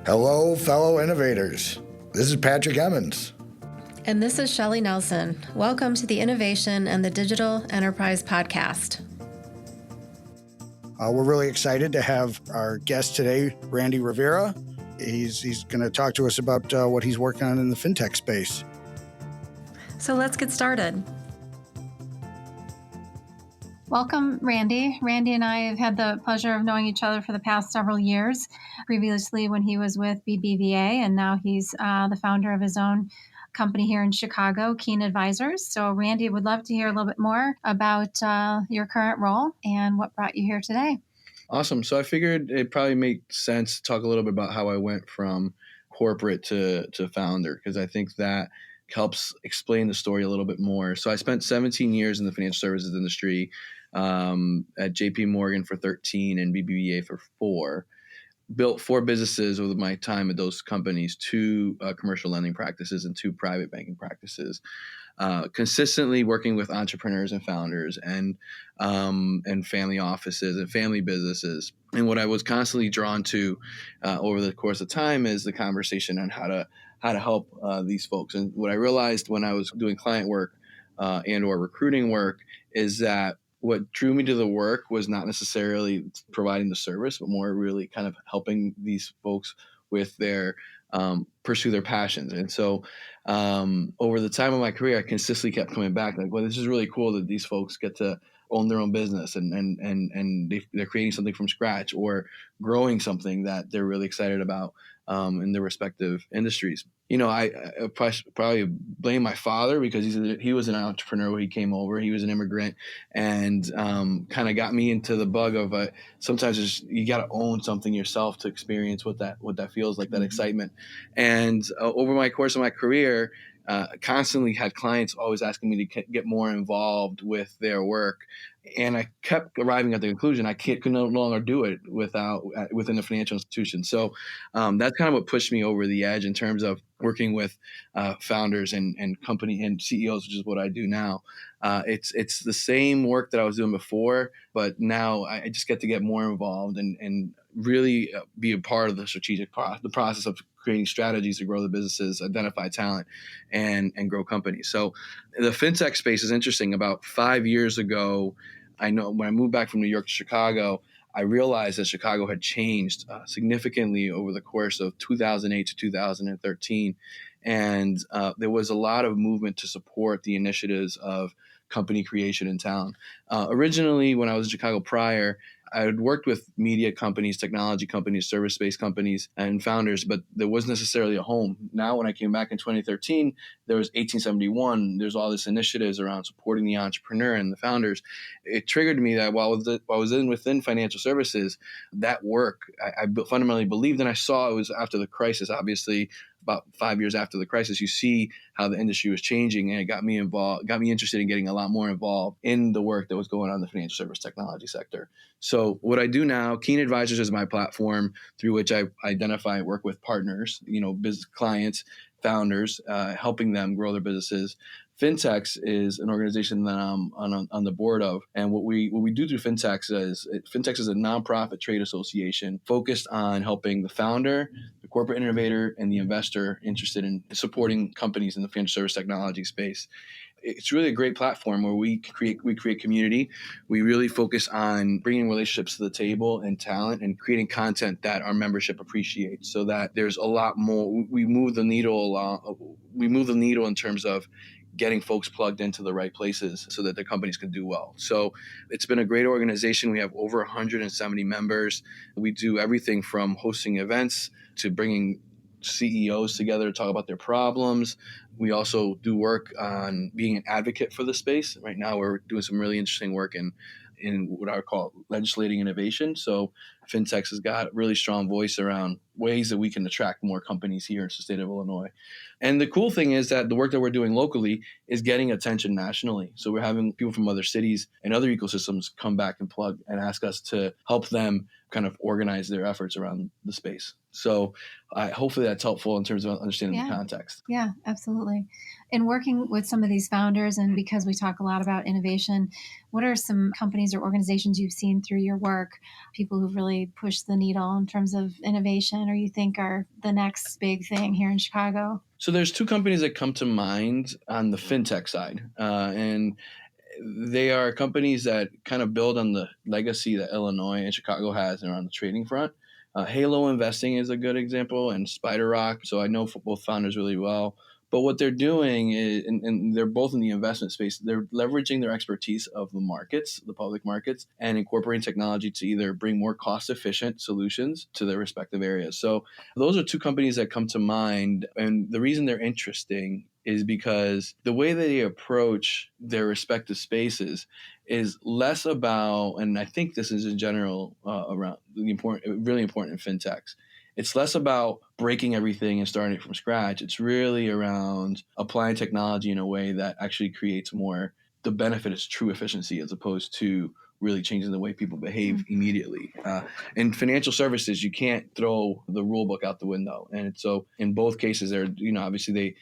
Hello, fellow innovators. This is Patrick Emmons. And this is Shelli Nelson. Welcome to the Innovation and the Digital Enterprise Podcast. We're really excited to have our guest today, Randy Rivera. He's going to talk to us about what he's working on in the Fintech space. So let's get started. Welcome, Randy. Randy and I have had the pleasure of knowing each other for the past several years, previously when he was with BBVA, and now he's the founder of his own company here in Chicago, Keen Advisors. So Randy, would love to hear a little bit more about your current role and what brought you here today. Awesome. So I figured it probably made sense to talk a little bit about how I went from corporate to founder, because I think that helps explain the story a little bit more. So I spent 17 years in the financial services industry, at JP Morgan for 13 and BBVA for 4. Built 4 businesses over my time at those companies, 2 commercial lending practices and 2 private banking practices. Consistently working with entrepreneurs and founders and family offices and family businesses. And what I was constantly drawn to over the course of time is the conversation on how to help these folks. And what I realized when I was doing client work and or recruiting work is that what drew me to the work was not necessarily providing the service, but more really kind of helping these folks with their pursue their passions. And so over the time of my career, I consistently kept coming back like, well, this is really cool that these folks get to own their own business and they're creating something from scratch or growing something that they're really excited about in their respective industries. You know, I probably blame my father because he was an entrepreneur when he came over. He was an immigrant and kind of got me into the bug of sometimes you got to own something yourself to experience what that feels like, that excitement. And over my course of my career, constantly had clients always asking me to get more involved with their work. And I kept arriving at the conclusion I could no longer do it within the financial institution. So that's kind of what pushed me over the edge in terms of working with founders and company and CEOs, which is what I do now. It's the same work that I was doing before, but now I just get to get more involved and really be a part of the strategic the process of creating strategies to grow the businesses, identify talent, and grow companies. So the fintech space is interesting. About 5 years ago, I know when I moved back from New York to Chicago, I realized that Chicago had changed significantly over the course of 2008 to 2013. And there was a lot of movement to support the initiatives of company creation in town. Originally, when I was in Chicago prior, I had worked with media companies, technology companies, service-based companies, and founders, but there wasn't necessarily a home. Now, when I came back in 2013, there was 1871. There's all this initiatives around supporting the entrepreneur and the founders. It triggered me that while I was within financial services, that work, I fundamentally believed, and I saw it was after the crisis, obviously, about 5 years after the crisis, you see how the industry was changing, and it got me interested in getting a lot more involved in the work that was going on in the financial service technology sector. So what I do now, Keen Advisors is my platform through which I identify and work with partners, business clients, founders, helping them grow their businesses. Fintechs is an organization that I'm on the board of, and what we do through Fintechs is a nonprofit trade association focused on helping the founder, the corporate innovator, and the investor interested in supporting companies in the financial service technology space. It's really a great platform where we create community. We really focus on bringing relationships to the table and talent and creating content that our membership appreciates so that there's a lot more. We move the needle in terms of getting folks plugged into the right places so that their companies can do well. So it's been a great organization. We have over 170 members. We do everything from hosting events to bringing CEOs together to talk about their problems. We also do work on being an advocate for the space. Right now, we're doing some really interesting work in what I would call legislating innovation. So Fintech has got a really strong voice around ways that we can attract more companies here in the state of Illinois. And the cool thing is that the work that we're doing locally is getting attention nationally. So we're having people from other cities and other ecosystems come back and plug and ask us to help them kind of organize their efforts around the space. So hopefully that's helpful in terms of understanding the context. Yeah, absolutely. In working with some of these founders, and because we talk a lot about innovation, what are some companies or organizations you've seen through your work, people who've really pushed the needle in terms of innovation, or you think are the next big thing here in Chicago? So there's two companies that come to mind on the fintech side, and they are companies that kind of build on the legacy that Illinois and Chicago has around the trading front. Halo Investing is a good example, and Spider Rock. So I know both founders really well. But what they're doing is, and they're both in the investment space, they're leveraging their expertise of the markets, the public markets, and incorporating technology to either bring more cost efficient solutions to their respective areas. So those are two companies that come to mind. And the reason they're interesting is because the way they approach their respective spaces is less about, and I think this is in general around really important in fintechs. It's less about breaking everything and starting it from scratch. It's really around applying technology in a way that actually creates more. The benefit is true efficiency as opposed to really changing the way people behave immediately. In financial services, you can't throw the rule book out the window. And so in both cases, they're, obviously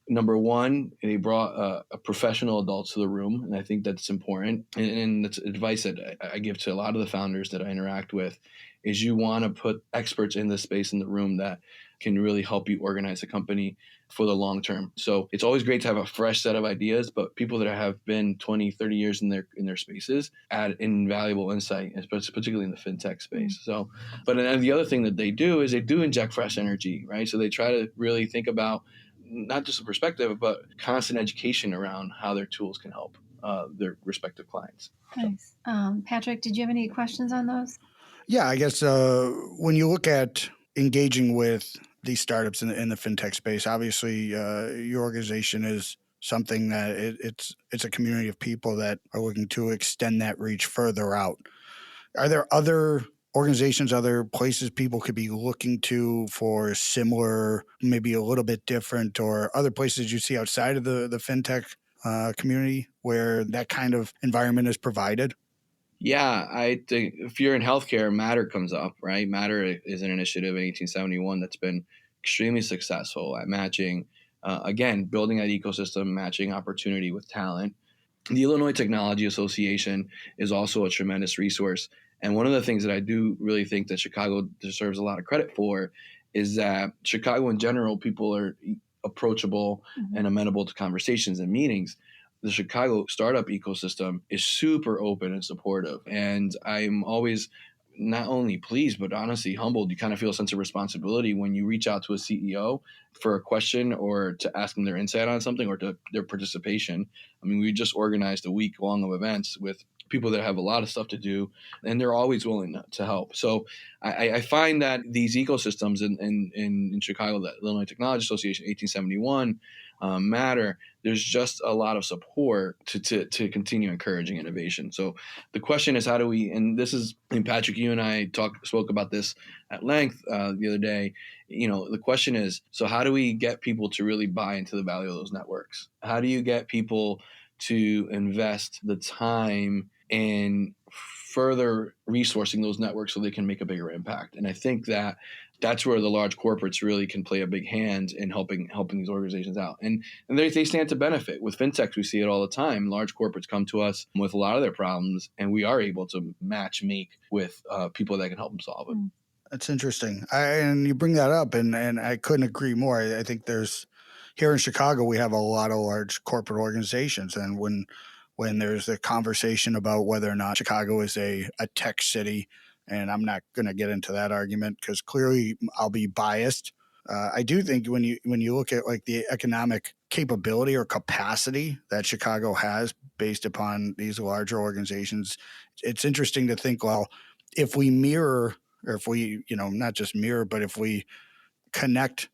number one, they brought a professional adult to the room, and I think that's important. And that's advice that I give to a lot of the founders that I interact with, is you want to put experts in the space in the room that can really help you organize a company for the long term. So it's always great to have a fresh set of ideas, but people that have been 20, 30 years in their spaces add invaluable insight, particularly in the fintech space. So, but then the other thing that they do is they do inject fresh energy, right? So they try to really think about not just a perspective, but constant education around how their tools can help their respective clients. Nice. Patrick, did you have any questions on those? Yeah, I guess when you look at engaging with these startups in the fintech space, obviously your organization is something that it's a community of people that are looking to extend that reach further out. Are there other organizations, other places people could be looking to for similar, maybe a little bit different, or other places you see outside of the fintech community where that kind of environment is provided? Yeah, I think if you're in healthcare, Matter comes up, right? Matter is an initiative in 1871 that's been extremely successful at matching, again, building that ecosystem, matching opportunity with talent. The Illinois Technology Association is also a tremendous resource. And one of the things that I do really think that Chicago deserves a lot of credit for is that Chicago in general, people are approachable and amenable to conversations and meetings. The Chicago startup ecosystem is super open and supportive. And I'm always not only pleased, but honestly humbled. You kind of feel a sense of responsibility when you reach out to a CEO for a question or to ask them their insight on something or to their participation. I mean, we just organized a week long of events with people that have a lot of stuff to do, and they're always willing to help. So I find that these ecosystems in Chicago, the Illinois Technology Association, 1871, Matter, there's just a lot of support to continue encouraging innovation. So the question is, how do we, and this is, and Patrick, you and I spoke about this at length the other day, the question is, so how do we get people to really buy into the value of those networks? How do you get people to invest the time in further resourcing those networks so they can make a bigger impact? And I think that's where the large corporates really can play a big hand in helping these organizations out. And they stand to benefit. With fintechs, we see it all the time. Large corporates come to us with a lot of their problems, and we are able to make with people that can help them solve it. That's interesting. And you bring that up, and I couldn't agree more. I think here in Chicago, we have a lot of large corporate organizations. And when there's a conversation about whether or not Chicago is a tech city, and I'm not going to get into that argument because clearly I'll be biased. I do think when you look at like the economic capability or capacity that Chicago has based upon these larger organizations, it's interesting to think, well, if we mirror, or if we, not just mirror, but if we connect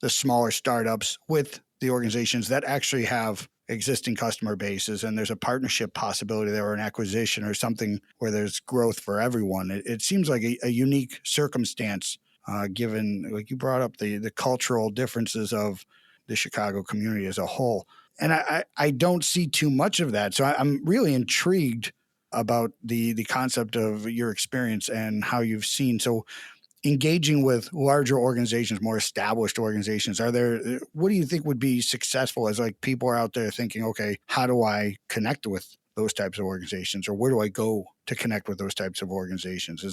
the smaller startups with the organizations that actually have existing customer bases, and there's a partnership possibility there or an acquisition or something where there's growth for everyone. It seems like a unique circumstance, given, like you brought up, the cultural differences of the Chicago community as a whole. And I don't see too much of that. So I'm really intrigued about the concept of your experience and how you've seen. So engaging with larger organizations, more established organizations, what do you think would be successful as like people are out there thinking, okay, how do I connect with those types of organizations, or where do I go to connect with those types of organizations?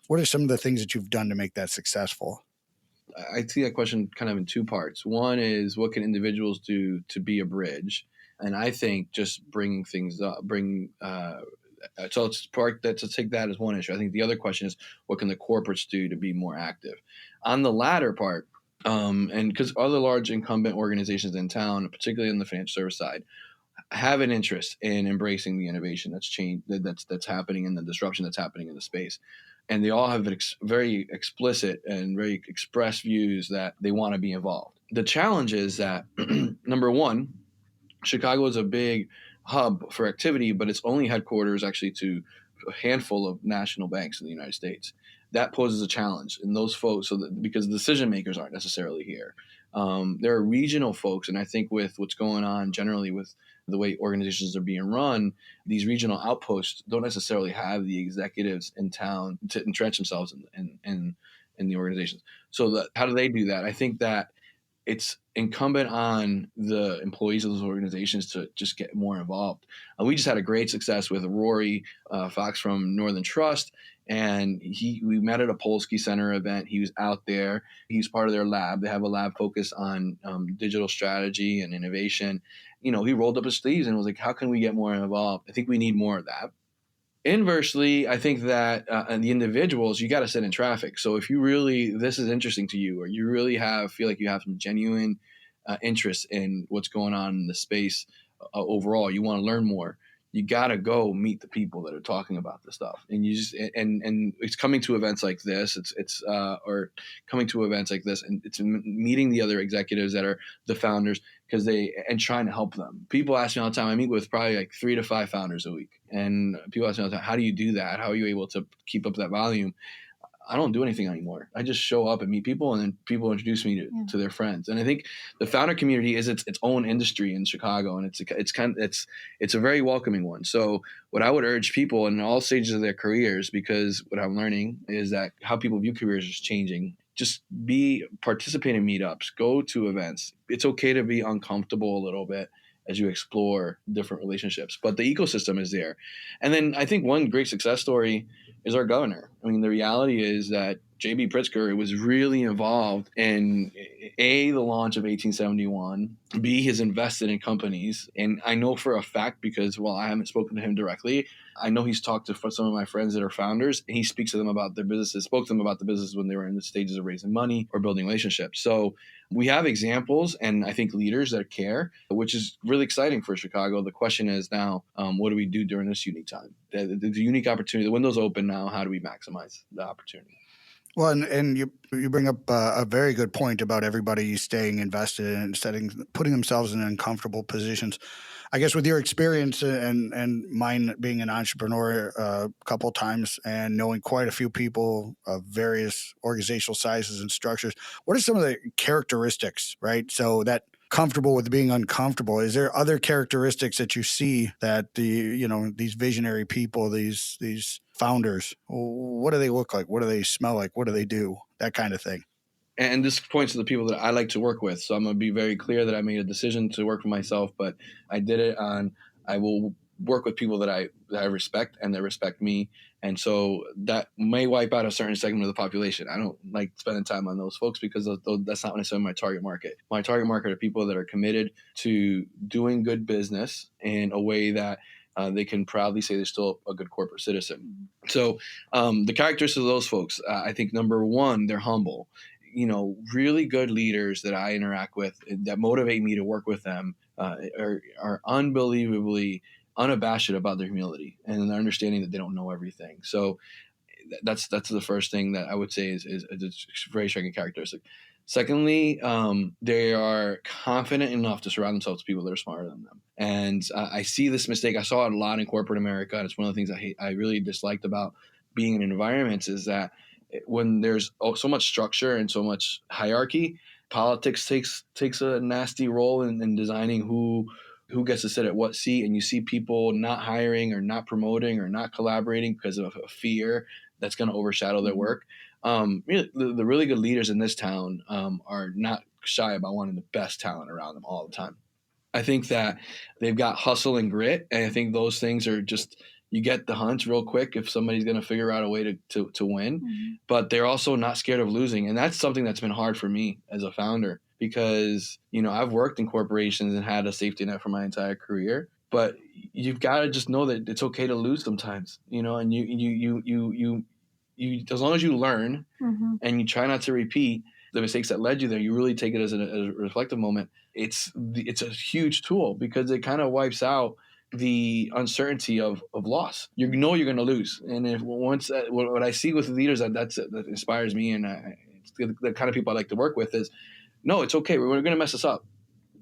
What are some of the things that you've done to make that successful? I see that question kind of in two parts. One is, what can individuals do to be a bridge? And I think just bringing things up, so let's take that as one issue. I think the other question is, what can the corporates do to be more active? On the latter part, and because other large incumbent organizations in town, particularly on the financial service side, have an interest in embracing the innovation that's happening, and the disruption that's happening in the space. And they all have very explicit and very express views that they want to be involved. The challenge is that number one, Chicago is a big hub for activity, but its only headquarters actually to a handful of national banks in the United States. That poses a challenge, and those folks, because the decision makers aren't necessarily here. There are regional folks, and I think with what's going on generally with the way organizations are being run, these regional outposts don't necessarily have the executives in town to entrench themselves in the organizations. So how do they do that? I think that it's incumbent on the employees of those organizations to just get more involved. We just had a great success with Rory Fox from Northern Trust, and we met at a Polsky Center event. He was out there. He's part of their lab. They have a lab focused on digital strategy and innovation. He rolled up his sleeves and was like, how can we get more involved? I think we need more of that. Inversely, I think that the individuals, you got to sit in traffic. So if this is interesting to you, or you really feel like you have some genuine interest in what's going on in the space overall, you want to learn more, you got to go meet the people that are talking about this stuff. And you just, and it's coming to events like this, or coming to events like this, and it's meeting the other executives that are the founders, and trying to help them. People ask me all the time, I meet with probably like 3 to 5 founders a week. And people ask me all the time, how do you do that? How are you able to keep up that volume? I don't do anything anymore. I just show up and meet people, and then people introduce me to their friends. And I think the founder community is its own industry in Chicago, and it's a very welcoming one. So what I would urge people in all stages of their careers, because what I'm learning is that how people view careers is changing. Just participate in meetups, go to events. It's okay to be uncomfortable a little bit as you explore different relationships, but the ecosystem is there. And then I think one great success story is our governor. I mean, the reality is that J.B. Pritzker was really involved in the launch of 1871, B, has invested in companies. And I know for a fact, because while I haven't spoken to him directly, I know he's talked to some of my friends that are founders, and he speaks to them about their businesses, spoke to them about the business when they were in the stages of raising money or building relationships. So we have examples, and I think leaders that care, which is really exciting for Chicago. The question is now, what do we do during this unique time? The unique opportunity, the window's open now. How do we maximize the opportunity? Well, and you bring up a very good point about everybody staying invested and putting themselves in uncomfortable positions. I guess with your experience and mine being an entrepreneur a couple times and knowing quite a few people of various organizational sizes and structures, what are some of the characteristics, right? So that comfortable with being uncomfortable. Is there other characteristics that you see that these visionary people, these founders, what do they look like? What do they smell like? What do they do? That kind of thing. And this points to the people that I like to work with. So I'm going to be very clear that I made a decision to work for myself, but I did it I will work with people that I respect and that respect me. And so that may wipe out a certain segment of the population. I don't like spending time on those folks because that's not necessarily my target market. My target market are people that are committed to doing good business in a way that they can proudly say they're still a good corporate citizen. So the characteristics of those folks, I think number one, they're humble. Really good leaders that I interact with that motivate me to work with them are unbelievably unabashed about their humility and their understanding that they don't know everything. So that's the first thing that I would say is a very striking characteristic. Secondly, they are confident enough to surround themselves with people that are smarter than them. And I see this mistake. I saw it a lot in corporate America, and it's one of the things I really disliked about being in environments is that when there's so much structure and so much hierarchy, politics takes a nasty role in designing who gets to sit at what seat, and you see people not hiring or not promoting or not collaborating because of a fear that's going to overshadow their work. really, the really good leaders in this town are not shy about wanting the best talent around them all the time. I think that they've got hustle and grit, and I think those things are just, you get the hunch real quick if somebody's going to figure out a way to win. Mm-hmm. But they're also not scared of losing, and that's something that's been hard for me as a founder because I've worked in corporations and had a safety net for my entire career. But you've got to just know that it's okay to lose sometimes, and you as long as you learn Mm-hmm. and you try not to repeat the mistakes that led you there, you really take it as a reflective moment. It's a huge tool because it kind of wipes out the uncertainty of loss. You're going to lose, and if once what I see with leaders that inspires me, and it's the kind of people I like to work with is, no, it's okay. We're going to mess this up,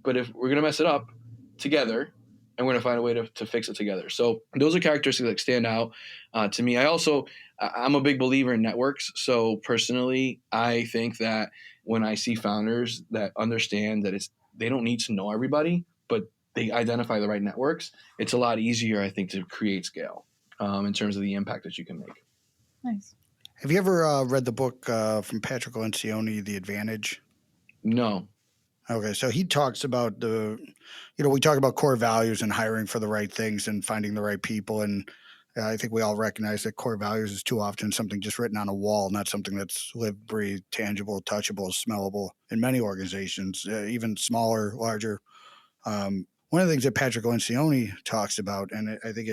but if we're going to mess it up together, and we're going to find a way to fix it together. So those are characteristics that stand out to me. I'm a big believer in networks. So personally, I think that when I see founders that understand that they don't need to know everybody, but they identify the right networks, it's a lot easier, I think, to create scale in terms of the impact that you can make. Nice. Have you ever read the book from Patrick Lencioni, The Advantage? No. Okay, so he talks about we talk about core values and hiring for the right things and finding the right people. And I think we all recognize that core values is too often something just written on a wall, not something that's lived, breathed, tangible, touchable, smellable in many organizations, even smaller, larger. One of the things that Patrick Lencioni talks about, and I think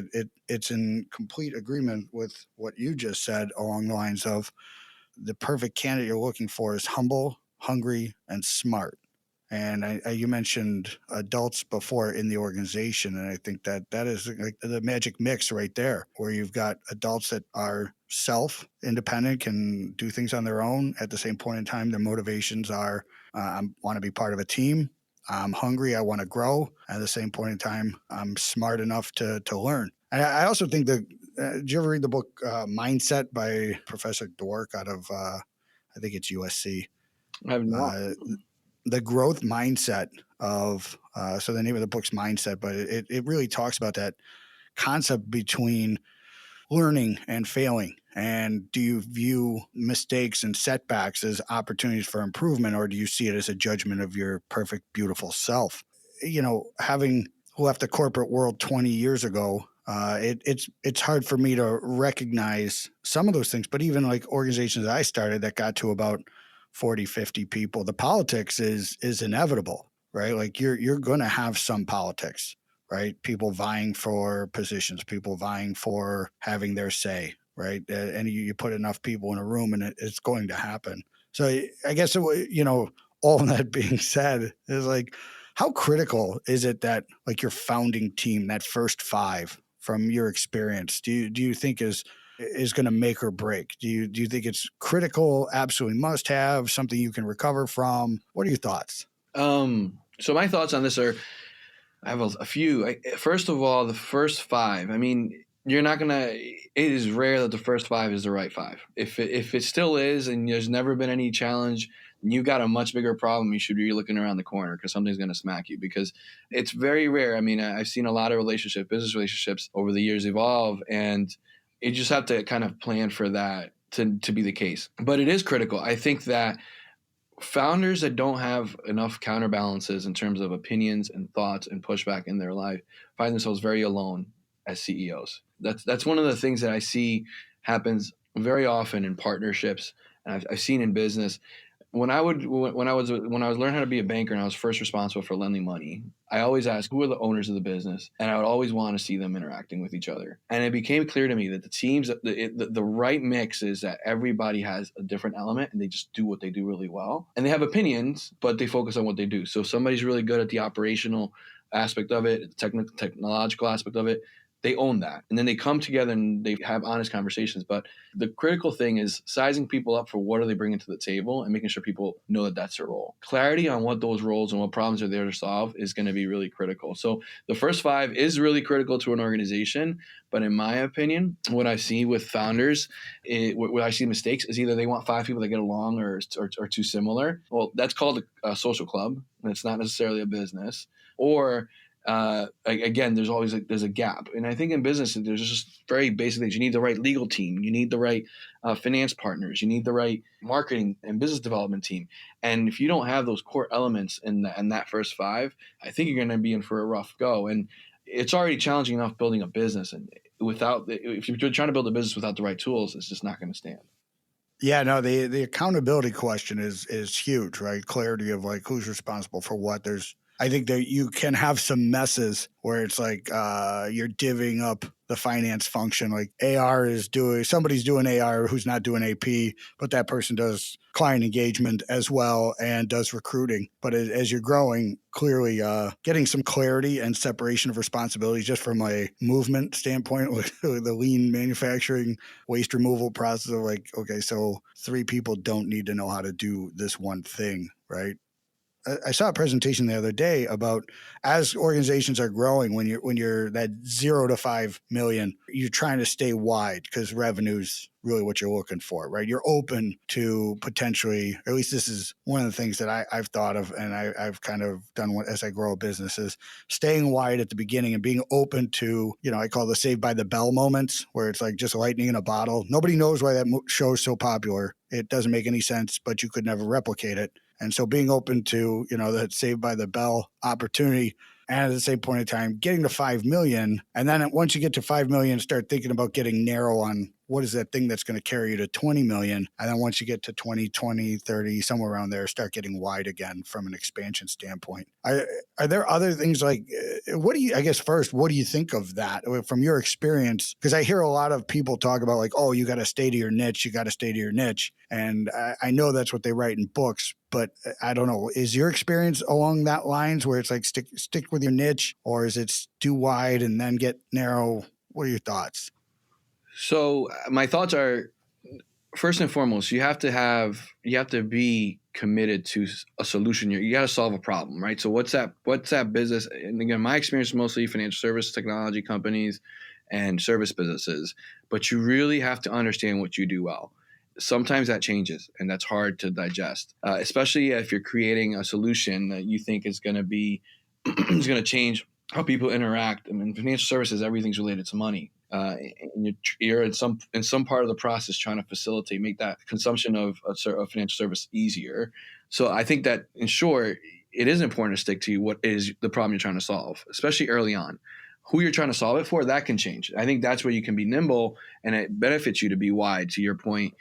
it's in complete agreement with what you just said along the lines of the perfect candidate you're looking for is humble, hungry, and smart. And you mentioned adults before in the organization, and I think that is like the magic mix right there, where you've got adults that are self-independent, can do things on their own. At the same point in time, their motivations are, I want to be part of a team. I'm hungry. I want to grow. At the same point in time, I'm smart enough to learn. And I also think that, did you ever read the book Mindset by Professor Dwork out of, I think it's USC? I have not. The growth mindset of, so the name of the book's Mindset, but it really talks about that concept between learning and failing. And do you view mistakes and setbacks as opportunities for improvement, or do you see it as a judgment of your perfect, beautiful self? Having left the corporate world 20 years ago, it's hard for me to recognize some of those things. But even like organizations that I started that got to about 40, 50 people, the politics is inevitable, right? Like you're going to have some politics, right? People vying for positions, people vying for having their say, right? And you put enough people in a room and it's going to happen. So I guess, all of that being said is like, how critical is it that like your founding team, that first 5 from your experience, do you think is going to make or break? Do you think it's critical, absolutely must have, something you can recover from? What are your thoughts? So my thoughts on this are, I have a few. First of all, the first 5, I mean, it is rare that the first 5 is the right 5. If it still is, and there's never been any challenge, you've got a much bigger problem. You should be looking around the corner because something's going to smack you, because it's very rare. I mean, I've seen a lot of business relationships over the years evolve, and you just have to kind of plan for that to be the case. But it is critical. I think that founders that don't have enough counterbalances in terms of opinions and thoughts and pushback in their life find themselves very alone as CEOs. That's one of the things that I see happens very often in partnerships, and I've seen in business. When I was learning how to be a banker and I was first responsible for lending money, I always asked, who are the owners of the business? And I would always want to see them interacting with each other. And it became clear to me that the teams, the right mix is that everybody has a different element and they just do what they do really well. And they have opinions, but they focus on what they do. So if somebody's really good at the operational aspect of it, the technological aspect of it, they own that. And then they come together and they have honest conversations. But the critical thing is sizing people up for what are they bringing to the table and making sure people know that that's their role. Clarity on what those roles and what problems are there to solve is going to be really critical. So the first 5 is really critical to an organization. But in my opinion, what I see with founders, what I see mistakes is either they want 5 people that get along or too similar. Well, that's called a social club, and it's not necessarily a business. Or again, there's a gap. And I think in business, there's just very basic things. You need the right legal team. You need the right finance partners. You need the right marketing and business development team. And if you don't have those core elements in that first five, I think you're going to be in for a rough go. And it's already challenging enough building a business. And if you're trying to build a business without the right tools, it's just not going to stand. Yeah, no, the accountability question is huge, right? Clarity of like who's responsible for what. I think that you can have some messes where it's like you're divvying up the finance function. Like somebody's doing AR who's not doing AP, but that person does client engagement as well and does recruiting. But as you're growing, clearly getting some clarity and separation of responsibilities just from a movement standpoint with the lean manufacturing waste removal process of like, okay, so 3 people don't need to know how to do this one thing, right? I saw a presentation the other day about as organizations are growing, when you're that 0 to 5 million, you're trying to stay wide because revenue's really what you're looking for, right? You're open to potentially, or at least this is one of the things that I've thought of and I've kind of done as I grow a business is staying wide at the beginning and being open to, I call the Saved by the Bell moments where it's like just lightning in a bottle. Nobody knows why that show is so popular. It doesn't make any sense, but you could never replicate it. And so being open to, that Saved by the Bell opportunity, and at the same point in time, getting to 5 million. And then once you get to 5 million, start thinking about getting narrow on what is that thing that's going to carry you to 20 million. And then once you get to 20, 30, somewhere around there, start getting wide again from an expansion standpoint. Are there other things like, what do you think of that from your experience? Because I hear a lot of people talk about like, oh, you got to stay to your niche. And I know that's what they write in books, but I don't know. Is your experience along that lines where it's like stick with your niche, or is it do wide and then get narrow? What are your thoughts? So my thoughts are, first and foremost, you have to be committed to a solution. You got to solve a problem, right? So what's that business? And again, my experience is mostly financial service technology companies and service businesses, but you really have to understand what you do well. Sometimes that changes, and that's hard to digest, especially if you're creating a solution that you think is going to be is going to change how people interact. I mean, financial services, everything's related to money. And you're in some part of the process trying to make that consumption of financial service easier. So I think that, in short, it is important to stick to what is the problem you're trying to solve, especially early on. Who you're trying to solve it for, that can change. I think that's where you can be nimble, and it benefits you to be wide, to your point,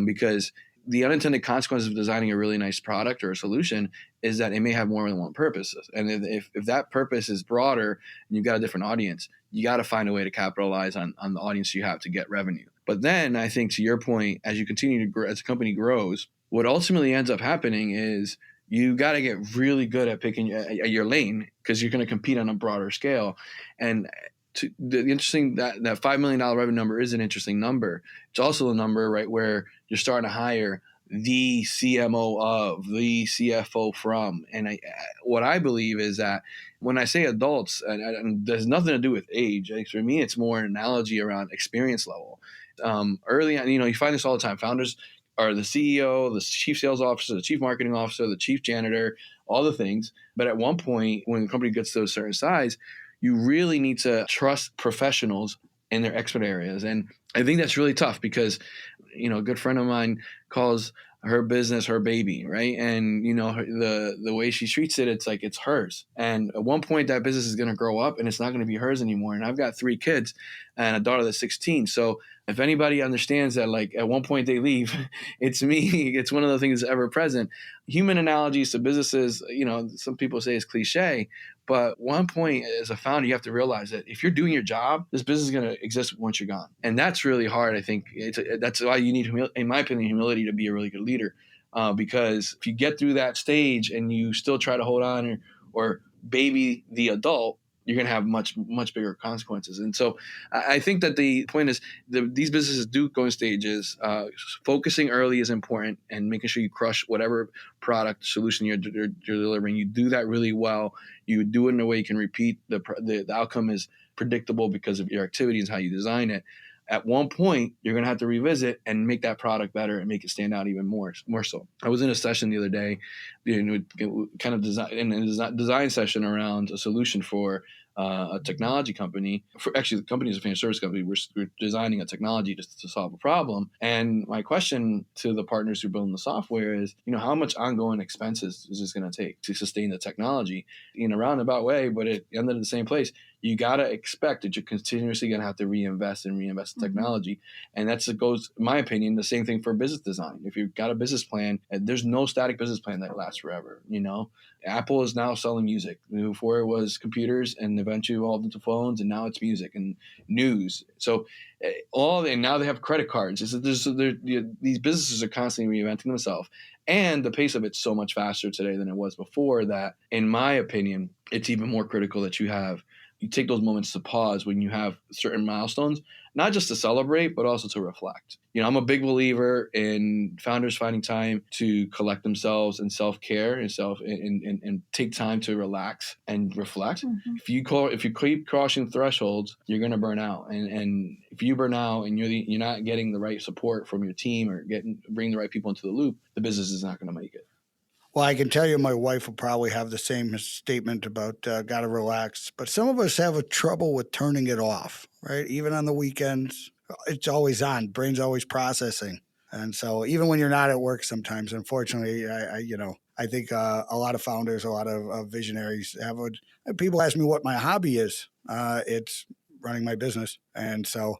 because the unintended consequences of designing a really nice product or a solution is that it may have more than one purpose. And if that purpose is broader and you've got a different audience, you got to find a way to capitalize on the audience you have to get revenue. But then I think, to your point, as you continue to grow, as the company grows, what ultimately ends up happening is you got to get really good at picking your lane, because you're going to compete on a broader scale. And the interesting that $5 million revenue number is an interesting number. It's also a number, right, where you're starting to hire the CMO of, the CFO from. And what I believe is that when I say adults, and there's nothing to do with age. For me, it's more an analogy around experience level. Early on, you find this all the time. Founders are the CEO, the chief sales officer, the chief marketing officer, the chief janitor, all the things. But at one point, when the company gets to a certain size, you really need to trust professionals in their expert areas. And I think that's really tough because, a good friend of mine calls her business her baby, right? And, the way she treats it, it's like it's hers. And at one point, that business is going to grow up and it's not going to be hers anymore. And I've got 3 kids and a daughter that's 16. So if anybody understands that, like, at one point they leave, it's me. It's one of the things that's ever present. Human analogies to businesses, some people say it's cliche, but one point as a founder, you have to realize that if you're doing your job, this business is going to exist once you're gone. And that's really hard. I think that's why you need, in my opinion, humility to be a really good leader. Because if you get through that stage and you still try to hold on or baby the adult, you're going to have much, much bigger consequences. And so I think that the point is these businesses do go in stages. Focusing early is important, and making sure you crush whatever product solution you're delivering. You do that really well. You do it in a way you can repeat. The outcome is predictable because of your activities, how you design it. at one point you're going to have to revisit and make that product better and make it stand out even more so. I was in a session the other day, kind of design session around a solution for a technology company. Actually, the company is a financial service company. We're designing a technology to solve a problem. And my question to the partners who are building the software is, how much ongoing expenses is this going to take to sustain the technology in a roundabout way, but at the end of the same place? You got to expect that you're continuously going to have to reinvest in technology. And goes, in my opinion, the same thing for business design. If you've got a business plan, there's no static business plan that lasts forever. Apple is now selling music. Before it was computers, and eventually evolved into phones, and now it's music and news. So and now they have credit cards. These businesses are constantly reinventing themselves. And the pace of it's so much faster today than it was before that, in my opinion, it's even more critical that you take those moments to pause when you have certain milestones, not just to celebrate, but also to reflect. I'm a big believer in founders finding time to collect themselves and self-care and take time to relax and reflect. Mm-hmm. If you keep crossing thresholds, you're going to burn out. And if you burn out and you're not getting the right support from your team or bring the right people into the loop, the business is not going to make it. Well, I can tell you my wife will probably have the same statement about got to relax. But some of us have a trouble with turning it off, right? Even on the weekends, it's always on. Brain's always processing. And so even when you're not at work sometimes, unfortunately, I think a lot of founders, a lot of visionaries people ask me what my hobby is. It's running my business. And so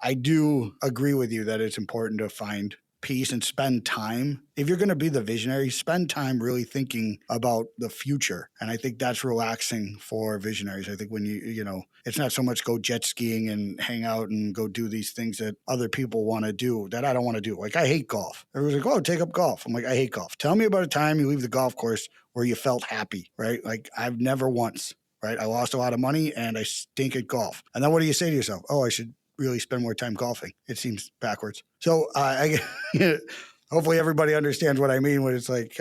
I do agree with you that it's important to find peace and spend time. If you're going to be the visionary, spend time really thinking about the future. And I think that's relaxing for visionaries. I think when it's not so much go jet skiing and hang out and go do these things that other people want to do that I don't want to do. Like I hate golf. Everyone's like, oh, take up golf. I'm like, I hate golf. Tell me about a time you leave the golf course where you felt happy, right? Like I've never once, right? I lost a lot of money and I stink at golf. And then what do you say to yourself? Oh, I should really spend more time golfing. It seems backwards. So hopefully everybody understands what I mean when it's like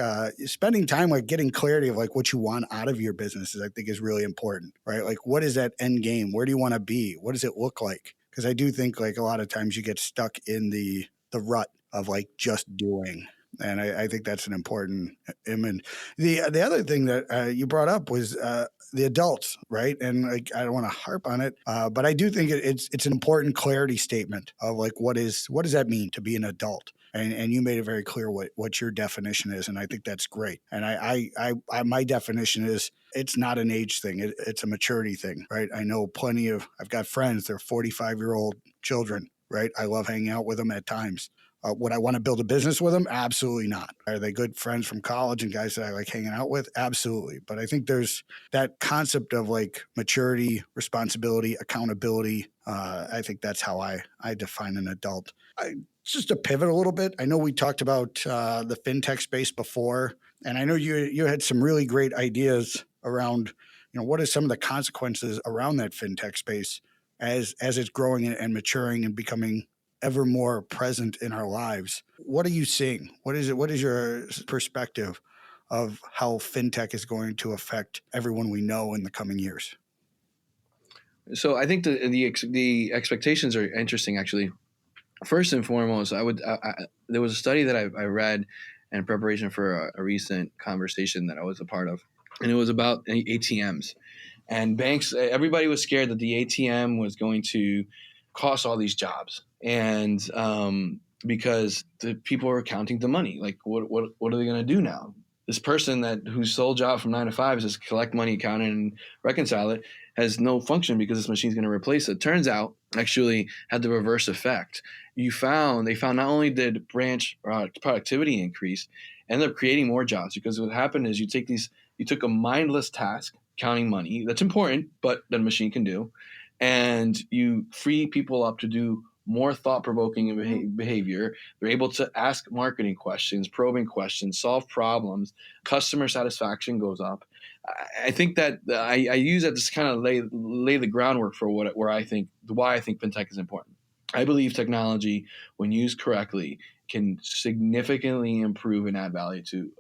spending time, like getting clarity of like what you want out of your businesses, I think is really important, right? Like what is that end game? Where do you want to be? What does it look like? Because I do think like a lot of times you get stuck in the rut of like just doing. And I think that's an important element. The other thing that you brought up was the adults, right? And like I don't want to harp on it, but I do think it's an important clarity statement of like what does that mean to be an adult? And you made it very clear what your definition is, and I think that's great. And I my definition is it's not an age thing; it's a maturity thing, right? I know I've got friends; they're 45-year-old children, right? I love hanging out with them at times. Would I want to build a business with them? Absolutely not. Are they good friends from college and guys that I like hanging out with? Absolutely. But I think there's that concept of like maturity, responsibility, accountability. I think that's how I define an adult. Just to pivot a little bit, I know we talked about the fintech space before, and I know you had some really great ideas around, what are some of the consequences around that fintech space as it's growing and maturing and becoming ever more present in our lives. What are you seeing? What is your perspective of how fintech is going to affect everyone we know in the coming years? So I think the expectations are interesting, actually. First and foremost, there was a study that I read in preparation for a recent conversation that I was a part of, and it was about ATMs and banks. Everybody was scared that the ATM was going to cost all these jobs, and because the people are counting the money, like what are they going to do now? This person whose sole job from 9 to 5 is just collect money, count it, and reconcile it has no function because this machine's going to replace it. Turns out, actually, had the reverse effect. They found not only did branch productivity increase, ended up creating more jobs, because what happened is you took a mindless task, counting money, that's important, but that a machine can do, and you free people up to do more thought-provoking behavior. They're able to ask marketing questions, probing questions, solve problems. Customer satisfaction goes up. I think that I use that to kind of lay the groundwork for why I think fintech is important. I believe technology, when used correctly, can significantly improve and add value to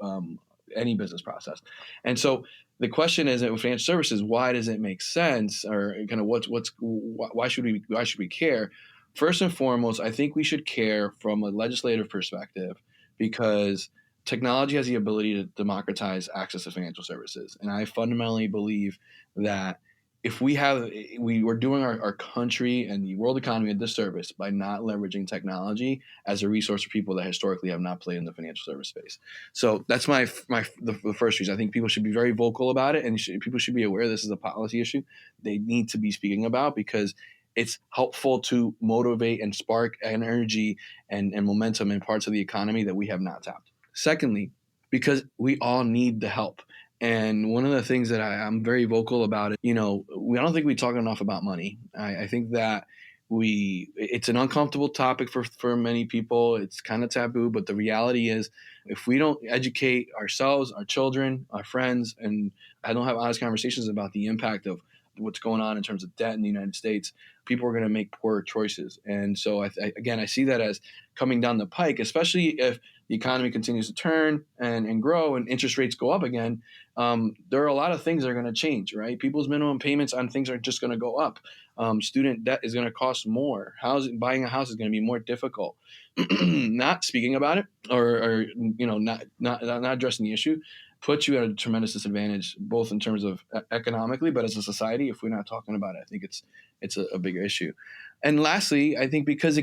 any business process. And so the question is, with financial services, why does it make sense, or kind of why should we care? First and foremost, I think we should care from a legislative perspective because technology has the ability to democratize access to financial services. And I fundamentally believe that if we're doing our country and the world economy a disservice by not leveraging technology as a resource for people that historically have not played in the financial service space. So that's the first reason. I think people should be very vocal about it, and people should be aware this is a policy issue they need to be speaking about, because it's helpful to motivate and spark energy and momentum in parts of the economy that we have not tapped. Secondly, because we all need the help. And one of the things that I'm very vocal about is, I don't think we talk enough about money. I think that it's an uncomfortable topic for many people. It's kind of taboo, but the reality is if we don't educate ourselves, our children, our friends, and I don't have honest conversations about the impact of what's going on in terms of debt in the United States, people are going to make poor choices. And so I see that as coming down the pike, especially if the economy continues to turn and grow and interest rates go up again. There are a lot of things that are going to change, right? People's minimum payments on things are just going to go up. Student debt is going to cost more. Buying a house is going to be more difficult. Not speaking about it or not addressing the issue puts you at a tremendous disadvantage, both in terms of economically, but as a society, if we're not talking about it, I think it's a bigger issue. And lastly, I think because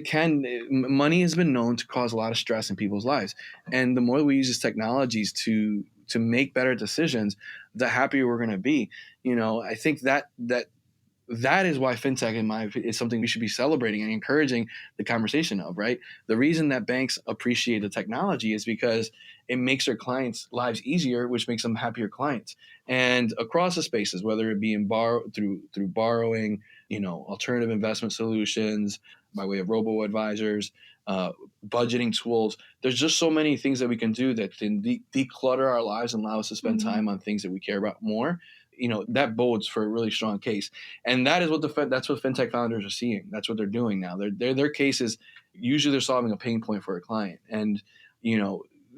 money has been known to cause a lot of stress in people's lives. And the more we use these technologies to make better decisions, the happier we're going to be. I think that is why fintech, in my opinion, is something we should be celebrating and encouraging the conversation of, right? The reason that banks appreciate the technology is because it makes their clients' lives easier, which makes them happier clients. And across the spaces, whether it be through borrowing, alternative investment solutions by way of robo-advisors, budgeting tools, there's just so many things that we can do that can declutter our lives and allow us to spend time on things that we care about more. That bodes for a really strong case. And that is that's what fintech founders are seeing. That's what they're doing now. Their case is usually they're solving a pain point for a client. And,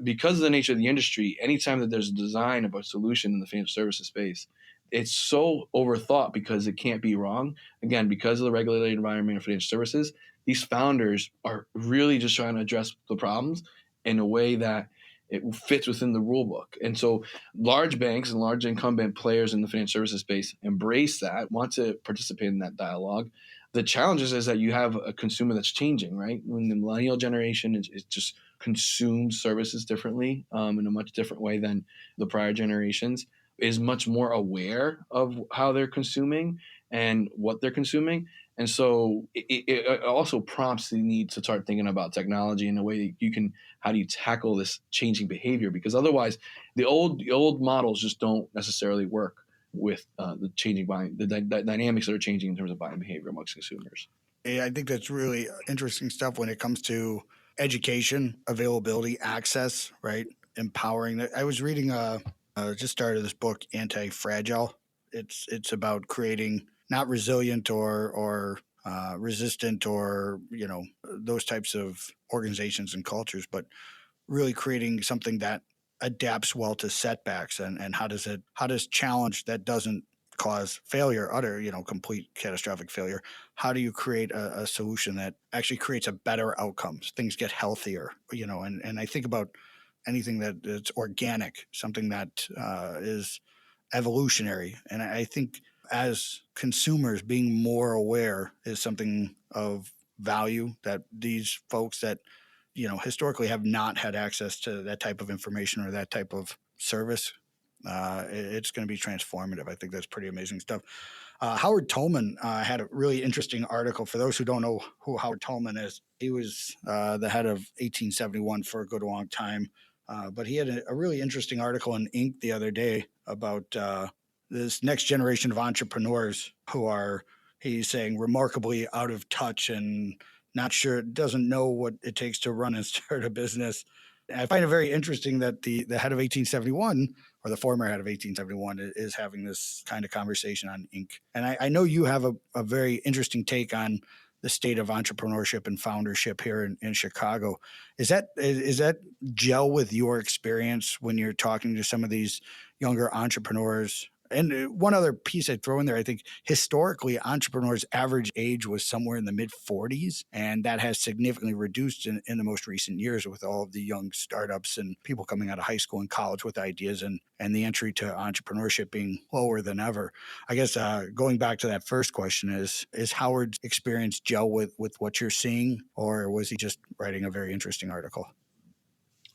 because of the nature of the industry, anytime that there's a design of a solution in the financial services space, it's so overthought because it can't be wrong. Again, because of the regulated environment of financial services, these founders are really just trying to address the problems in a way that it fits within the rule book. And so large banks and large incumbent players in the financial services space embrace that, want to participate in that dialogue. The challenge is that you have a consumer that's changing, right? When the millennial generation is just consumes services differently in a much different way than the prior generations, is much more aware of how they're consuming and what they're consuming. And so it also prompts the need to start thinking about technology in a way how do you tackle this changing behavior? Because otherwise the old models just don't necessarily work with the changing buying, the dynamics that are changing in terms of buying behavior amongst consumers. Yeah, I think that's really interesting stuff when it comes to education, availability, access, right? Empowering. I was reading just started this book, Anti-Fragile. It's about creating not resilient or resistant or those types of organizations and cultures, but really creating something that adapts well to setbacks and how does challenge that doesn't cause failure, utter complete catastrophic failure. How do you create a solution that actually creates a better outcomes? Things get healthier, and I think about anything that's organic, something that is evolutionary. And I think as consumers, being more aware is something of value that these folks that historically have not had access to that type of information or that type of service. It's going to be transformative. I think that's pretty amazing stuff. Howard Tolman had a really interesting article. For those who don't know who Howard Tolman is, he was the head of 1871 for a good long time. But he had a really interesting article in Inc. the other day about this next generation of entrepreneurs who are, he's saying, remarkably out of touch and not sure, doesn't know what it takes to run and start a business. I find it very interesting that the head of 1871, or the former head of 1871, is having this kind of conversation on Inc. And I know you have a very interesting take on the state of entrepreneurship and foundership here in Chicago. Is that gel with your experience when you're talking to some of these younger entrepreneurs And one other piece I'd throw in there, I think historically entrepreneurs' average age was somewhere in the mid 40s, and that has significantly reduced in the most recent years with all of the young startups and people coming out of high school and college with ideas, and the entry to entrepreneurship being lower than ever. I guess going back to that first question is Howard's experience gel with what you're seeing, or was he just writing a very interesting article?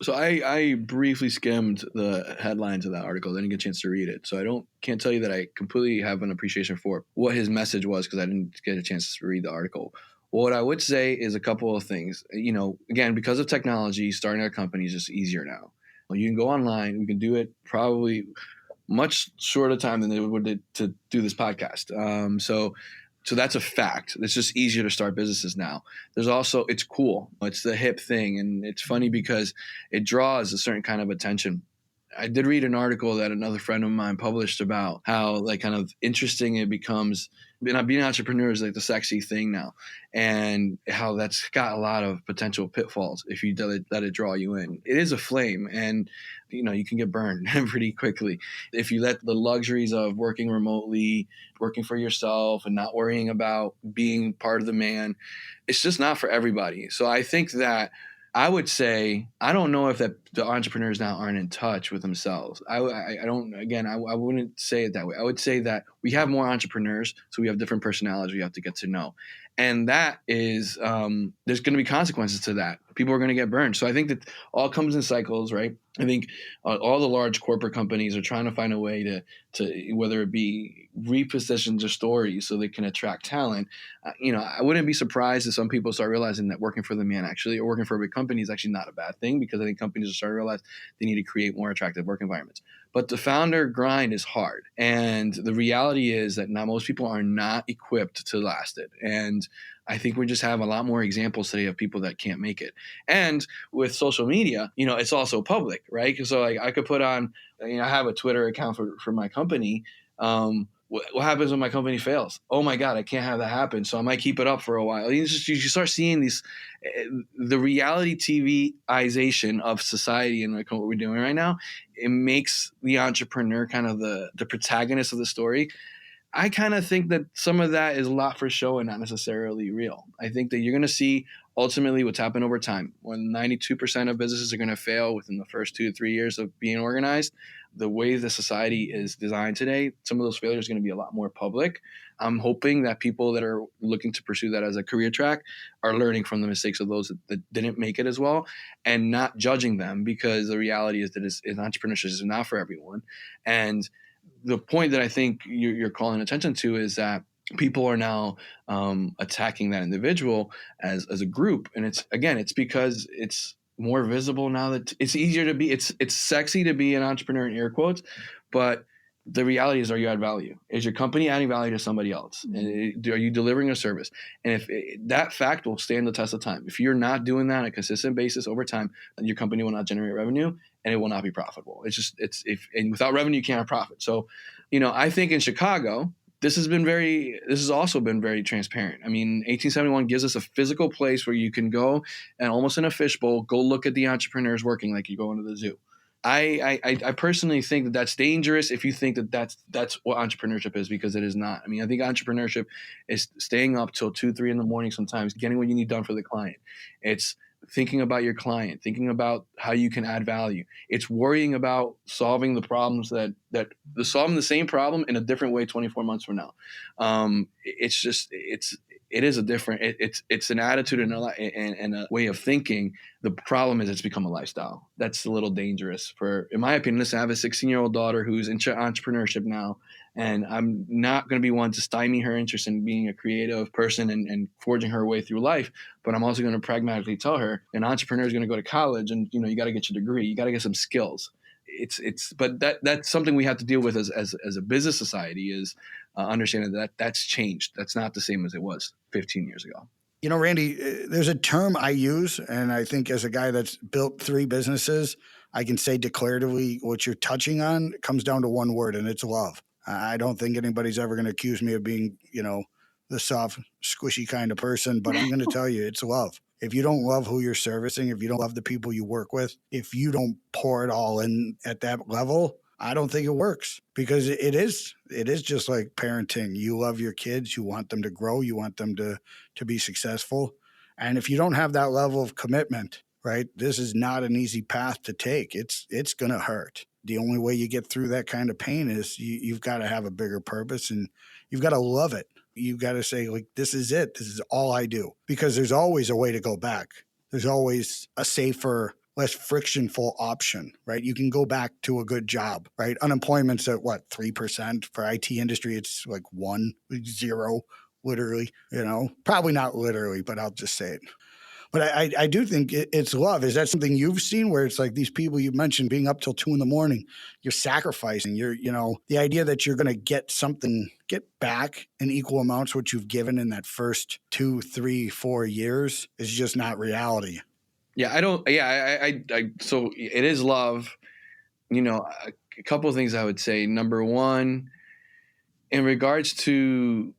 So I briefly skimmed the headlines of that article. Didn't get a chance to read it. So can't tell you that I completely have an appreciation for what his message was because I didn't get a chance to read the article. What I would say is a couple of things. Again, because of technology, starting a company is just easier now. You can go online. We can do it probably much shorter time than it would to do this podcast. So that's a fact. It's just easier to start businesses now. There's also, it's cool. It's the hip thing. And it's funny because it draws a certain kind of attention. I did read an article that another friend of mine published about how kind of interesting it becomes. Being an entrepreneur is the sexy thing now, and how that's got a lot of potential pitfalls if you let it draw you in. It is a flame, and you can get burned pretty quickly if you let the luxuries of working remotely, working for yourself, and not worrying about being part of the man. It's just not for everybody. So I think that I would say, I don't know if that the entrepreneurs now aren't in touch with themselves. I wouldn't say it that way. I would say that we have more entrepreneurs, so we have different personalities we have to get to know. And that is, there's going to be consequences to that. People are going to get burned. So I think that all comes in cycles, right? I think all the large corporate companies are trying to find a way to whether it be reposition their stories so they can attract talent. I wouldn't be surprised if some people start realizing that working for the man actually, or working for a big company is actually not a bad thing, because I think companies are starting to realize they need to create more attractive work environments. But the founder grind is hard. And the reality is that not most people are not equipped to last it. And I think we just have a lot more examples today of people that can't make it. And with social media, it's also public, right? So I could put on, I have a Twitter account for my company. What happens when my company fails? Oh my God, I can't have that happen. So I might keep it up for a while. You start seeing the reality TVization of society and what we're doing right now. It makes the entrepreneur kind of the protagonist of the story. I kind of think that some of that is a lot for show and not necessarily real. I think that you're going to see ultimately what's happened over time. When 92% of businesses are going to fail within the first 2 to 3 years of being organized, the way the society is designed today, some of those failures are going to be a lot more public. I'm hoping that people that are looking to pursue that as a career track are learning from the mistakes of those that didn't make it as well, and not judging them, because the reality is that entrepreneurship is not for everyone. And the point that I think you're calling attention to is that people are now attacking that individual as a group. And it's because it's more visible now, that it's easier to be, it's sexy to be an entrepreneur in air quotes, but the reality is, are you add value? Is your company adding value to somebody else? And are you delivering a service? And if that fact will stand the test of time. If you're not doing that on a consistent basis over time, your company will not generate revenue and it will not be profitable. And without revenue, you can't have profit. So, I think in Chicago, this has also been very transparent. I mean, 1871 gives us a physical place where you can go and almost in a fishbowl, go look at the entrepreneurs working like you go into the zoo. I personally think that that's dangerous if you think that that's what entrepreneurship is, because it is not. I mean, I think entrepreneurship is staying up till 2, 3 in the morning sometimes, getting what you need done for the client. It's thinking about your client, thinking about how you can add value. It's worrying about solving the problems solving the same problem in a different way 24 months from now. It is a different, it's an attitude and a way of thinking. The problem is it's become a lifestyle. That's a little dangerous in my opinion. Listen, I have a 16-year-old daughter who's into entrepreneurship now, and I'm not going to be one to stymie her interest in being a creative person and forging her way through life. But I'm also going to pragmatically tell her an entrepreneur is going to go to college and, you got to get your degree. You got to get some skills. But that's something we have to deal with as a business society, is understanding that that's changed. That's not the same as it was 15 years ago. Randy, there's a term I use, and I think as a guy that's built 3 businesses, I can say declaratively what you're touching on comes down to one word, and it's love. I don't think anybody's ever going to accuse me of being, the soft, squishy kind of person, but I'm going to tell you, it's love. If you don't love who you're servicing, if you don't love the people you work with, if you don't pour it all in at that level, I don't think it works because it is just like parenting. You love your kids, you want them to grow, you want them to be successful. And if you don't have that level of commitment, right, this is not an easy path to take. It's going to hurt. The only way you get through that kind of pain is you've got to have a bigger purpose, and you've got to love it. You've got to say, like, this is it. This is all I do, because there's always a way to go back. There's always a safer, less frictionful option, right? You can go back to a good job, right? Unemployment's at what, 3%? For IT industry, it's like 1, 0, literally, probably not literally, but I'll just say it. But I do think it's love. Is that something you've seen, where it's like these people you mentioned being up till 2 a.m, you're sacrificing, the idea that you're going to get back in equal amounts what you've given in that first 2, 3, 4 years is just not reality. Yeah, so it is love. A couple of things I would say. Number one, in regards to,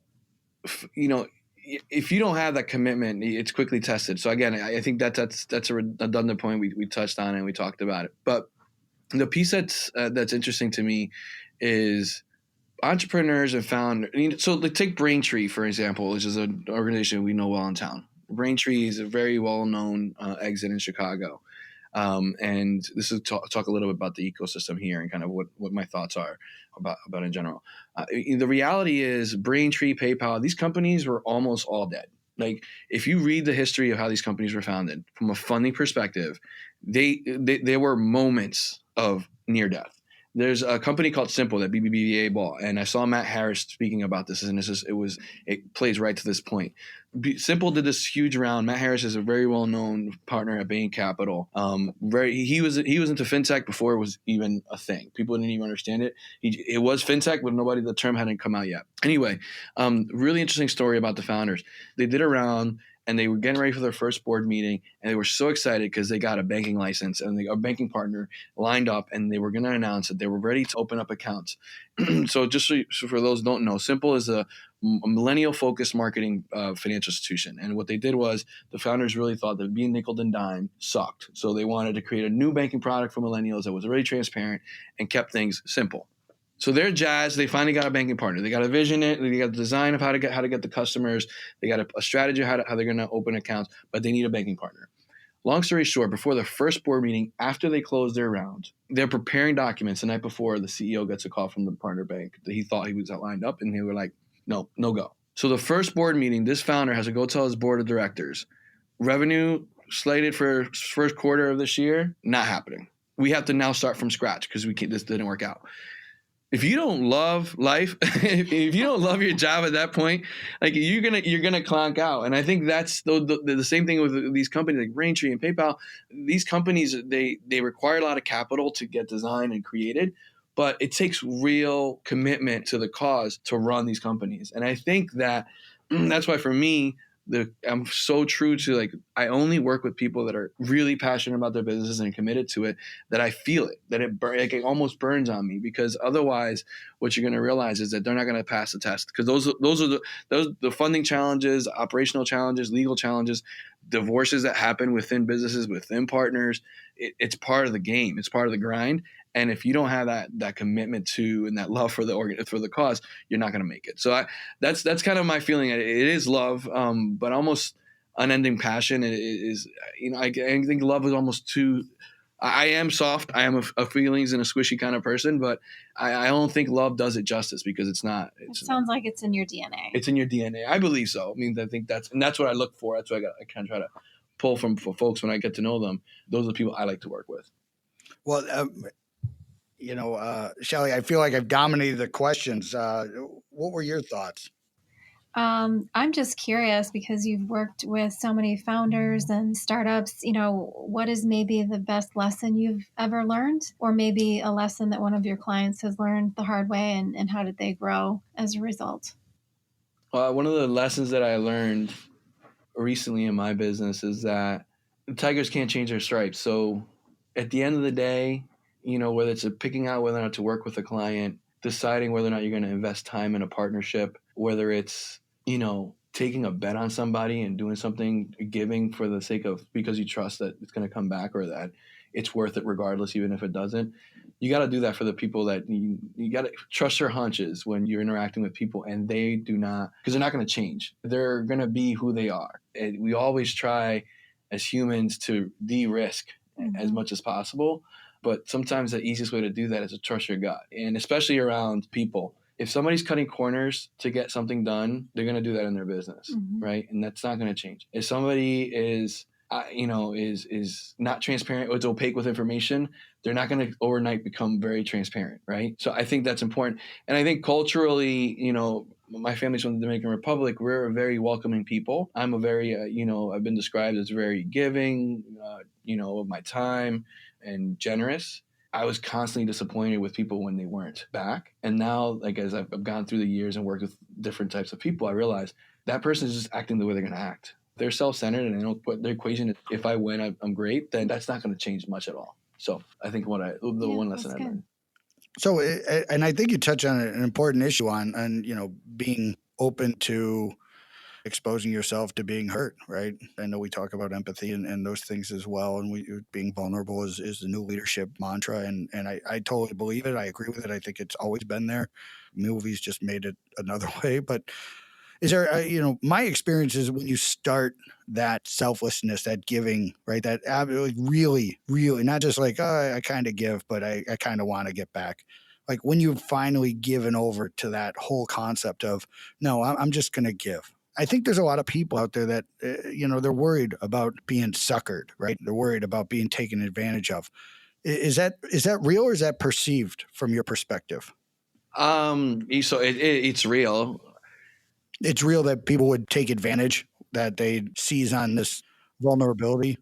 if you don't have that commitment, it's quickly tested. So again, I think that's a redundant point. We touched on it and we talked about it. But the piece that's interesting to me is entrepreneurs have found. So take Braintree, for example, which is an organization we know well in town. Braintree is a very well-known exit in Chicago. And this is talk a little bit about the ecosystem here and kind of what my thoughts are about in general. The reality is Braintree, PayPal, these companies were almost all dead. Like, if you read the history of how these companies were founded from a funding perspective, they were moments of near death. There's a company called Simple that BBVA bought, and I saw Matt Harris speaking about this, and it plays right to this point. Simple did this huge round. Matt Harris is a very well-known partner at Bain Capital. He was into fintech before it was even a thing. People didn't even understand it. It was fintech, but the term hadn't come out yet. Anyway, really interesting story about the founders. They did a round, and they were getting ready for their first board meeting, and they were so excited because they got a banking license and a banking partner lined up, and they were going to announce that they were ready to open up accounts. So just so for those who don't know, Simple is a millennial-focused marketing financial institution. And what they did was the founders really thought that being nickel and dime sucked. So they wanted to create a new banking product for millennials that was really transparent and kept things simple. So they're jazzed. They finally got a banking partner. They got a vision. They got the design of how to get the customers. They got a strategy of how they're going to open accounts, but they need a banking partner. Long story short, before the first board meeting, after they close their round, they're preparing documents. The night before, the CEO gets a call from the partner bank that he thought he was lined up, and they were like, no go. So the first board meeting, this founder has to go tell his board of directors, revenue slated for first quarter of this year, not happening. We have to now start from scratch because this didn't work out. If you don't love life, if you don't love your job at that point, like you're gonna clonk out. And I think that's the same thing with these companies like Braintree and PayPal. These companies, they require a lot of capital to get designed and created, but it takes real commitment to the cause to run these companies. And I think that's why for me, I'm so true to, like, I only work with people that are really passionate about their businesses and committed to it, that I feel it, that it almost burns on me, because otherwise what you're going to realize is that they're not going to pass the test, because those are the funding challenges, operational challenges, legal challenges, divorces that happen within businesses, within partners. It's part of the game. It's part of the grind. And if you don't have that commitment to and that love for the cause, you're not going to make it. So that's kind of my feeling. It is love, but almost unending passion. It is, I think love is almost too. I am soft. I am a feelings and a squishy kind of person, but I don't think love does it justice, because it's not. It sounds like it's in your DNA. It's in your DNA. I believe so. I mean, I think that's what I look for. That's what I kind of try to pull for folks when I get to know them. Those are the people I like to work with. Well, Shelli, I feel like I've dominated the questions. What were your thoughts? I'm just curious, because you've worked with so many founders and startups, what is maybe the best lesson you've ever learned, or maybe a lesson that one of your clients has learned the hard way, and how did they grow as a result? One of the lessons that I learned recently in my business is that tigers can't change their stripes. So at the end of the day, whether it's picking out whether or not to work with a client, deciding whether or not you're going to invest time in a partnership, whether it's, taking a bet on somebody and doing something, giving for the sake of, because you trust that it's going to come back, or that it's worth it regardless, even if it doesn't. you got to do that for the people that you got to trust your hunches when you're interacting with people, and they do not, because they're not going to change. They're going to be who they are. And we always try as humans to de-risk as much as possible. But sometimes the easiest way to do that is to trust your gut, and especially around people. If somebody's cutting corners to get something done, they're going to do that in their business, right? And that's not going to change. If somebody is not transparent or it's opaque with information, they're not going to overnight become very transparent, right? So I think that's important. And I think culturally, my family's from the Dominican Republic. We're a very welcoming people. I'm a very, I've been described as very giving, of my time and generous. I was constantly disappointed with people when they weren't back. And now, like, as I've gone through the years and worked with different types of people, I realize that person is just acting the way they're going to act. If they're self-centered and they don't put their equation, if I win, I'm great, then that's not going to change much at all. So I think one lesson I learned. So, and I think you touch on an important issue on being open to exposing yourself to being hurt, right? I know we talk about empathy and those things as well. And being vulnerable is the new leadership mantra. And I totally believe it. I agree with it. I think it's always been there. Movies just made it another way. But is there, my experience is when you start that selflessness, that giving, right? That really, really, not just like, oh, I kind of give, but I kind of want to get back. Like when you've finally given over to that whole concept of, no, I'm just going to give. I think there's a lot of people out there that, they're worried about being suckered, right? They're worried about being taken advantage of. Is that real, or is that perceived from your perspective? So it's real. It's real that people would take advantage, that they seize on this vulnerability.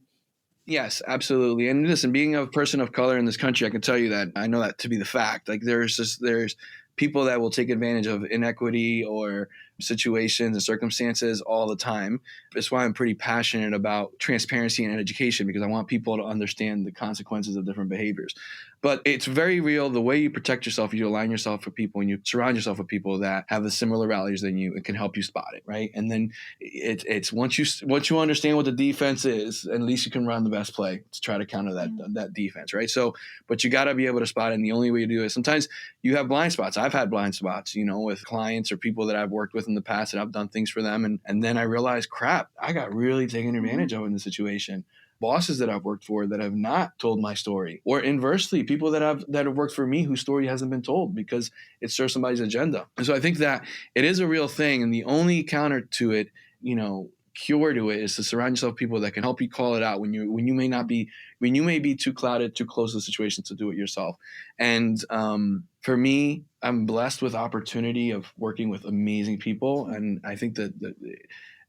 Yes, absolutely. And listen, being a person of color in this country, I can tell you that I know that to be the fact. Like there's people that will take advantage of inequity or situations and circumstances all the time. That's why I'm pretty passionate about transparency and education, because I want people to understand the consequences of different behaviors. But it's very real. The way you protect yourself, you align yourself with people and you surround yourself with people that have the similar values than you and can help you spot it, right? And then it's once you understand what the defense is, at least you can run the best play to try to counter that defense, right? So, but you got to be able to spot it. And the only way you do it, sometimes you have blind spots. I've had blind spots, with clients or people that I've worked with in the past, and I've done things for them. And then I realized, crap, I got really taken advantage of in the situation. Bosses that I've worked for that have not told my story, or inversely, people that have worked for me whose story hasn't been told because it serves somebody's agenda. And so I think that it is a real thing. And the only counter to it, cure to it, is to surround yourself with people that can help you call it out when you may be too clouded, too close to the situation to do it yourself. And for me, I'm blessed with opportunity of working with amazing people. And I think that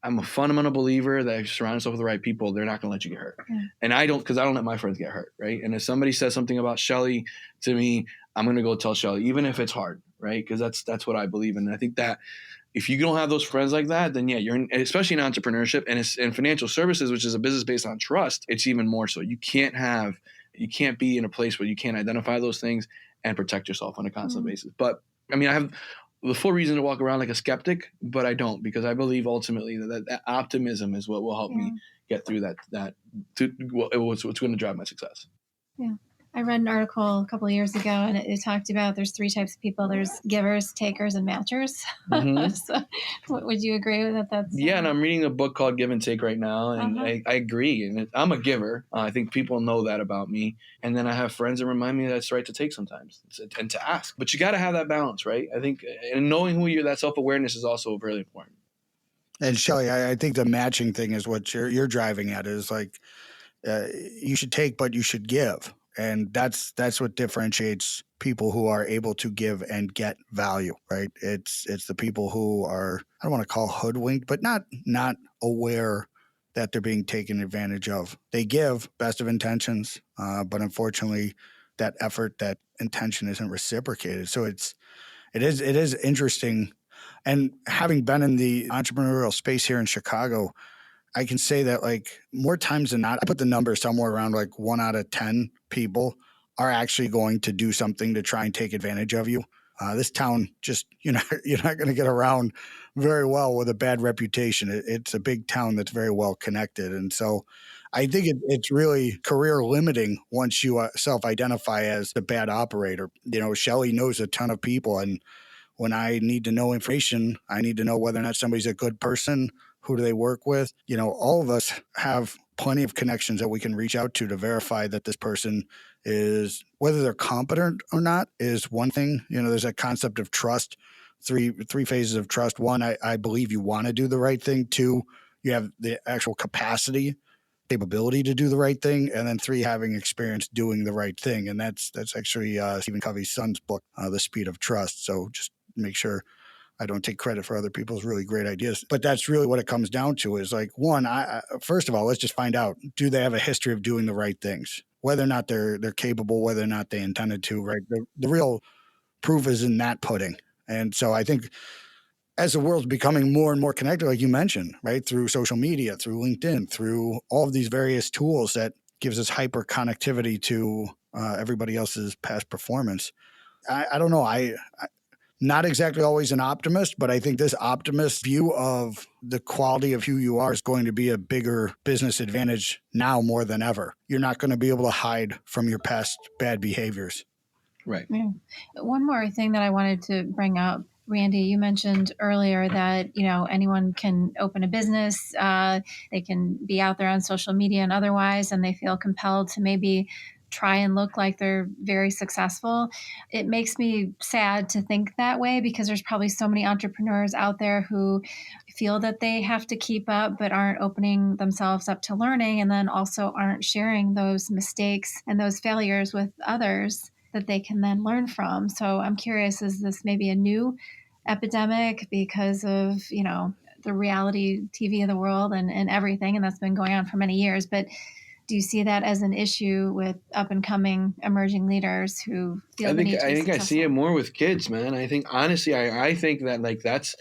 I'm a fundamental believer that if you surround yourself with the right people, they're not going to let you get hurt. Yeah. And I don't let my friends get hurt, right? And if somebody says something about Shelli to me, I'm going to go tell Shelli, even if it's hard, right? Because that's what I believe in. And I think that if you don't have those friends like that, then yeah, especially in entrepreneurship and in financial services, which is a business based on trust, it's even more so. You can't be in a place where you can't identify those things and protect yourself on a constant basis. But I mean, I have the full reason to walk around like a skeptic, but I don't, because I believe ultimately that optimism is what will help me get through what's going to drive my success. Yeah. I read an article a couple of years ago, and it talked about there's 3 types of people. There's givers, takers, and matchers. So, would you agree with that? And I'm reading a book called Give and Take right now, and I agree. And I'm a giver. I think people know that about me. And then I have friends that remind me that it's right to take sometimes and to ask. But you got to have that balance, right? I think, and knowing who you're, that self-awareness is also really important. And Shelli, I think the matching thing is what you're driving at, is like you should take, but you should give. And that's what differentiates people who are able to give and get value, right? It's the people who are, I don't want to call hoodwinked, but not aware that they're being taken advantage of. They give, best of intentions, but unfortunately, that effort, that intention isn't reciprocated. So it is interesting. And having been in the entrepreneurial space here in Chicago, I can say that like more times than not, I put the number somewhere around like 1 out of 10 people are actually going to do something to try and take advantage of you. This town just, you're not going to get around very well with a bad reputation. It's a big town that's very well connected. And so I think it's really career limiting once you self-identify as the bad operator. Shelli knows a ton of people, and when I need to know information, I need to know whether or not somebody's a good person. Who do they work with? All of us have plenty of connections that we can reach out to verify that this person is, whether they're competent or not, is one thing. There's a concept of trust, three phases of trust. One, I believe you want to do the right thing. Two, you have the actual capability to do the right thing, and then three, having experience doing the right thing. And that's actually Stephen Covey's son's book, The Speed of Trust. So just make sure I don't take credit for other people's really great ideas. But that's really what it comes down to is like, one, first of all, let's just find out, do they have a history of doing the right things? Whether or not they're capable, whether or not they intended to, right? The real proof is in that pudding. And so I think as the world's becoming more and more connected, like you mentioned, right, through social media, through LinkedIn, through all of these various tools that gives us hyper connectivity to everybody else's past performance. I don't know. I not exactly always an optimist, but I think this optimist view of the quality of who you are is going to be a bigger business advantage now more than ever. You're not going to be able to hide from your past bad behaviors. Right. Yeah. One more thing that I wanted to bring up, Randy, you mentioned earlier that, anyone can open a business, they can be out there on social media and otherwise, and they feel compelled to maybe try and look like they're very successful. It makes me sad to think that way because there's probably so many entrepreneurs out there who feel that they have to keep up but aren't opening themselves up to learning, and then also aren't sharing those mistakes and those failures with others that they can then learn from. So I'm curious, is this maybe a new epidemic because of, the reality TV of the world and everything, and that's been going on for many years? But do you see that as an issue with up and coming emerging leaders who feel the need to be I successful? see it more with kids, man. I think honestly, I think that that's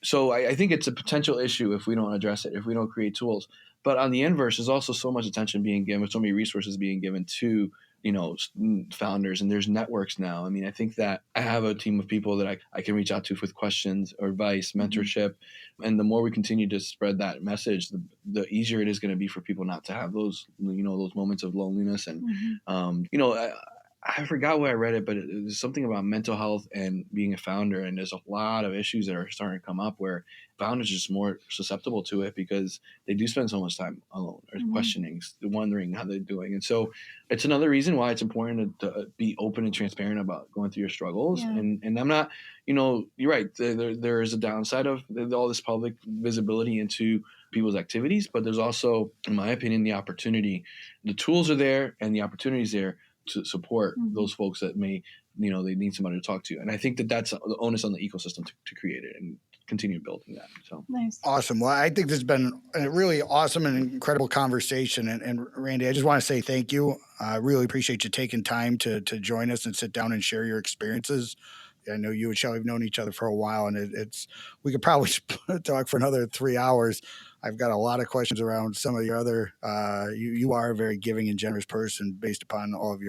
so I think it's a potential issue if we don't address it, if we don't create tools. But on the inverse, there's also so much attention being given, so many resources being given to founders, and there's networks now. I mean, I think that I have a team of people that I can reach out to with questions or advice, mentorship. And the more we continue to spread that message, the easier it is going to be for people not to have those, those moments of loneliness. And, I forgot where I read it, but there's something about mental health and being a founder. And there's a lot of issues that are starting to come up where founders are just more susceptible to it because they do spend so much time alone or questioning, wondering how they're doing. And so it's another reason why it's important to be open and transparent about going through your struggles. Yeah. And I'm not, you're right. There is a downside of all this public visibility into people's activities, but there's also, in my opinion, the opportunity. The tools are there and the opportunities there to support those folks that may, they need somebody to talk to. And I think that that's the onus on the ecosystem to create it and continue building that. So nice. Awesome. Well, I think this has been a really awesome and incredible conversation. And Randy, I just want to say thank you. I really appreciate you taking time to join us and sit down and share your experiences. I know you and Shelli have known each other for a while, and we could probably talk for another 3 hours. I've got a lot of questions around some of your other, you are a very giving and generous person based upon all of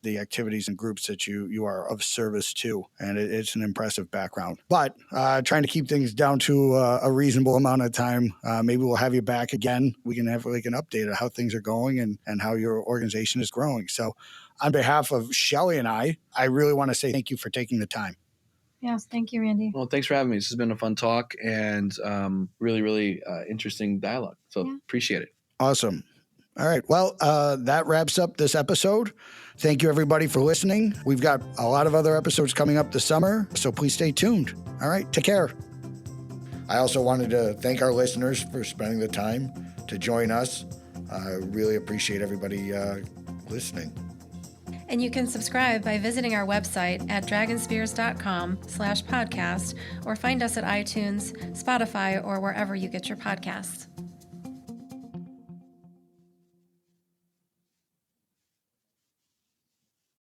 the activities and groups that you are of service to. And it's an impressive background, but trying to keep things down to a reasonable amount of time. Maybe we'll have you back again. We can have like an update of how things are going and how your organization is growing. So on behalf of Shelli and I really want to say thank you for taking the time. Yes, thank you, Randy. Well, thanks for having me. This has been a fun talk and really, really interesting dialogue. So appreciate it. Awesome. All right. Well, that wraps up this episode. Thank you, everybody, for listening. We've got a lot of other episodes coming up this summer, so please stay tuned. All right. Take care. I also wanted to thank our listeners for spending the time to join us. I really appreciate everybody listening. And you can subscribe by visiting our website at dragonspears.com/podcast or find us at iTunes, Spotify, or wherever you get your podcasts.